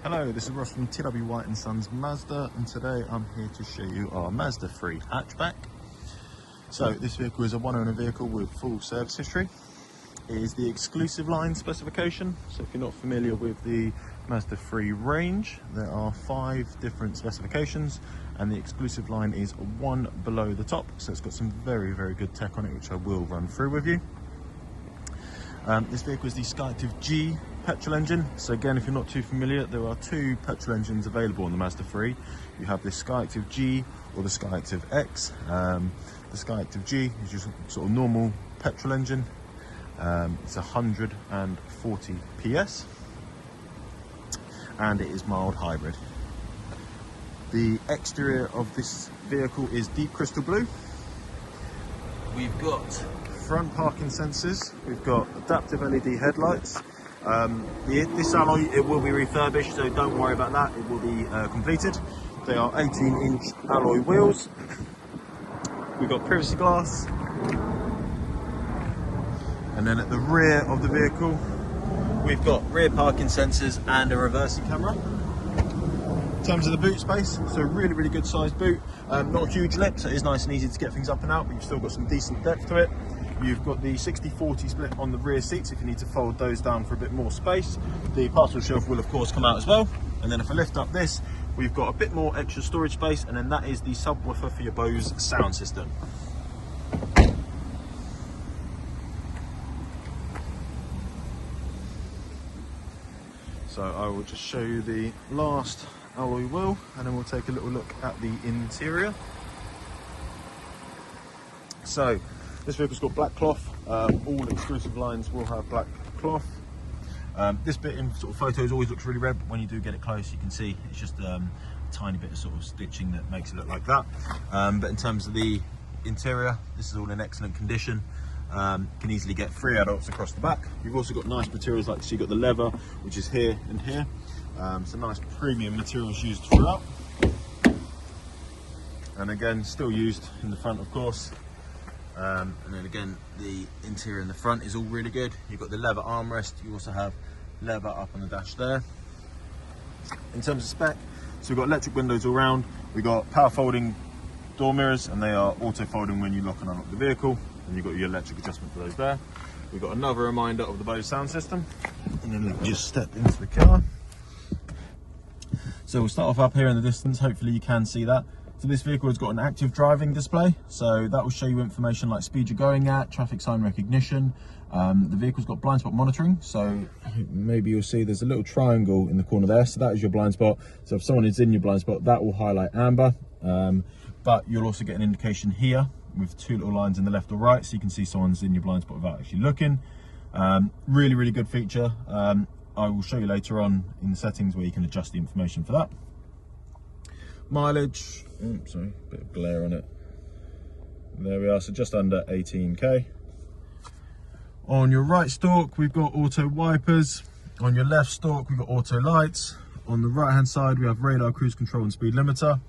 Hello, this is Ross from TW White & Sons Mazda, and today I'm here to show you our Mazda 3 hatchback. So this vehicle is a one-owner vehicle with full service history. It is the exclusive line specification, so if you're not familiar with the Mazda 3 range, there are 5 different specifications and the exclusive line is one below the top, so it's got some very good tech on it, which I will run through with you. This vehicle is the SKYACTIV-G petrol engine. So again, if you're not too familiar, there are 2 petrol engines available on the Mazda 3. You have the SKYACTIV-G or the SKYACTIV-X. The SKYACTIV-G is just sort of normal petrol engine. It's 140 PS and it is mild hybrid. The exterior of this vehicle is deep crystal blue. We've got front parking sensors, we've got adaptive LED headlights. This alloy, it will be refurbished, so don't worry about that, it will be completed. They are 18-inch alloy wheels. We've got privacy glass. And then at the rear of the vehicle, we've got rear parking sensors and a reversing camera. In terms of the boot space, so really good sized boot. Not a huge lip, so it is nice and easy to get things up and out, but you've still got some decent depth to it. You've got the 60-40 split on the rear seats if you need to fold those down for a bit more space. The parcel shelf will of course come out as well. And then if I lift up this, we've got a bit more extra storage space, and then that is the subwoofer for your BOSE sound system. So I will just show you the last alloy wheel and then we'll take a little look at the interior. So this vehicle's got black cloth. All exclusive lines will have black cloth. This bit in sort of photos always looks really red, but when you do get it close you can see it's just a tiny bit of sort of stitching that makes it look like that. But in terms of the interior, this is all in excellent condition. Can easily get 3 adults across the back. You've also got nice materials, like so you've got the leather, which is here and here. So nice premium materials used throughout. And again, still used in the front of course. And then again, the interior in the front is all really good. You've got the leather armrest, you also have leather up on the dash there. In terms of spec, so we've got electric windows all round, we've got power folding door mirrors, and they are auto folding when you lock and unlock the vehicle, and you've got your electric adjustment for those there. We've got another reminder of the BOSE sound system, and then let me just step into the car. So we'll start off up here in the distance, hopefully you can see that. So this vehicle has got an active driving display, so that will show you information like speed you're going at, traffic sign recognition. The vehicle's got blind spot monitoring, so maybe you'll see there's a little triangle in the corner there, so that is your blind spot. So if someone is in your blind spot, that will highlight amber, but you'll also get an indication here with 2 little lines in the left or right, so you can see someone's in your blind spot without actually looking. Really good feature. I will show you later on in the settings where you can adjust the information for that. Mileage, sorry, bit of glare on it. There we are, so just under 18k. On your right stalk, we've got auto wipers. On your left stalk, we've got auto lights. On the right hand side, we have radar, cruise control and speed limiter.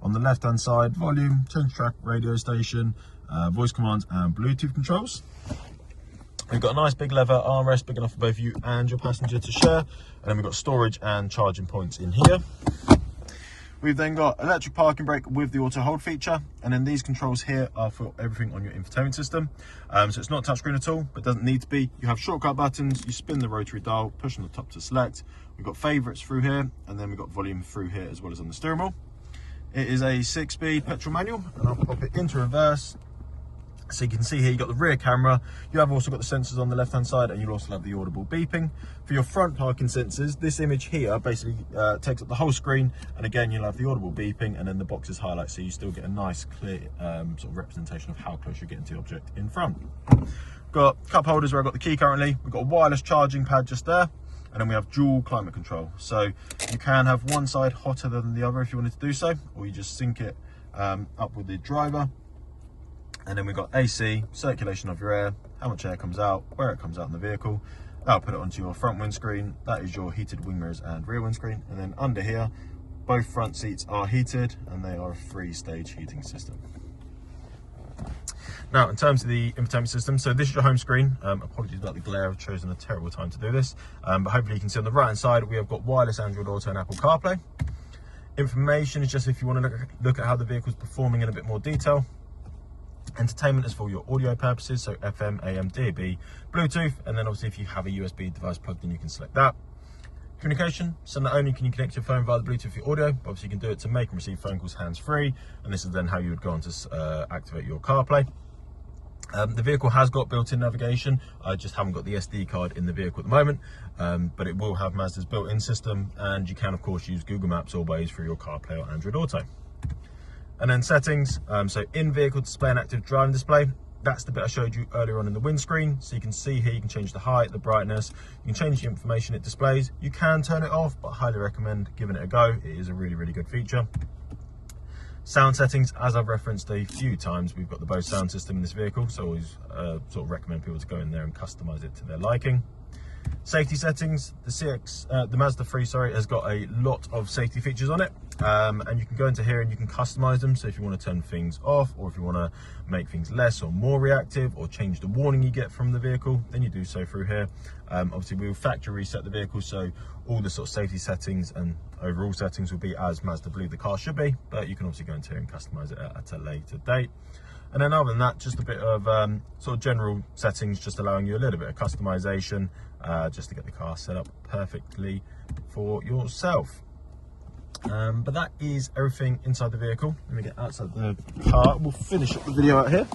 On the left hand side, volume, change track, radio station, voice commands and Bluetooth controls. We've got a nice big leather armrest, big enough for both you and your passenger to share. And then we've got storage and charging points in here. We've then got electric parking brake with the auto hold feature, and then these controls here are for everything on your infotainment system. So it's not touchscreen at all, but doesn't need to be. You have shortcut buttons, you spin the rotary dial, push on the top to select. We've got favourites through here, and then we've got volume through here as well as on the steering wheel. It is a 6-speed petrol manual, and I'll pop it into reverse. So you can see here, you've got the rear camera, you have also got the sensors on the left hand side, and you'll also have the audible beeping. For your front parking sensors, this image here basically takes up the whole screen, and again you'll have the audible beeping and then the boxes highlight, so you still get a nice clear sort of representation of how close you're getting to the object in front. Got cup holders where I've got the key currently, we've got a wireless charging pad just there, and then we have dual climate control. So you can have one side hotter than the other if you wanted to do so, or you just sync it up with the driver. And then we've got AC, circulation of your air, how much air comes out, where it comes out in the vehicle. That'll put it onto your front windscreen. That is your heated wing mirrors and rear windscreen. And then under here, both front seats are heated and they are a 3-stage heating system. Now, in terms of the infotainment system, so this is your home screen. Apologies about the glare, I've chosen a terrible time to do this, but hopefully you can see on the right hand side we have got wireless Android Auto and Apple CarPlay. Information is just if you want to look at how the vehicle is performing in a bit more detail. Entertainment is for your audio purposes, so FM, AM, DAB, Bluetooth, and then obviously if you have a USB device plugged in, you can select that. Communication, so not only can you connect your phone via the Bluetooth for your audio, but obviously you can do it to make and receive phone calls hands-free, and this is then how you would go on to activate your CarPlay. The vehicle has got built-in navigation. I just haven't got the SD card in the vehicle at the moment, but it will have Mazda's built-in system, and you can of course use Google Maps or Waze through your CarPlay or Android Auto. And then settings, so in-vehicle display and active driving display. That's the bit I showed you earlier on in the windscreen. So you can see here, you can change the height, the brightness, you can change the information it displays. You can turn it off, but I highly recommend giving it a go. It is a really, really good feature. Sound settings, as I've referenced a few times, we've got the BOSE sound system in this vehicle, so I always sort of recommend people to go in there and customize it to their liking. Safety settings, the Mazda 3, has got a lot of safety features on it, and you can go into here and you can customize them. So if you want to turn things off, or if you want to make things less or more reactive, or change the warning you get from the vehicle, then you do so through here. Obviously we will factory reset the vehicle, so all the sort of safety settings and overall settings will be as Mazda believe the car should be, but you can obviously go into here and customize it at a later date. And then other than that, just a bit of sort of general settings, just allowing you a little bit of customization, just to get the car set up perfectly for yourself. But that is everything inside the vehicle. Let me get outside the car. We'll finish up the video out here.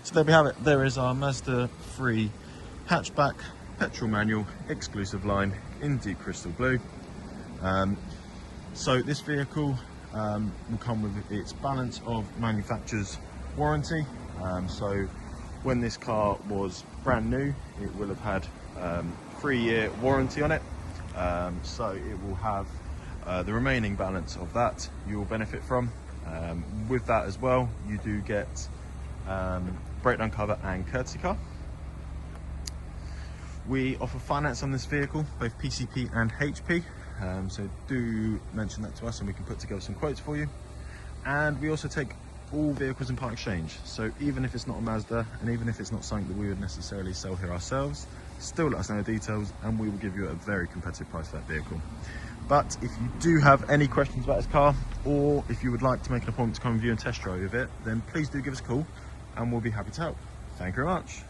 So there we have it. There is our Mazda 3 hatchback, petrol manual, exclusive line in deep crystal blue. So this vehicle will come with its balance of manufacturer's warranty. So when this car was brand new, it will have had 3-year warranty on it. So it will have the remaining balance of that you will benefit from. With that as well, you do get breakdown cover and courtesy car. We offer finance on this vehicle, both PCP and HP. So do mention that to us and we can put together some quotes for you. And we also take all vehicles in part exchange. So even if it's not a Mazda, and even if it's not something that we would necessarily sell here ourselves, still let us know the details and we will give you a very competitive price for that vehicle. But if you do have any questions about this car, or if you would like to make an appointment to come and view and test drive it, then please do give us a call and we'll be happy to help. Thank you very much.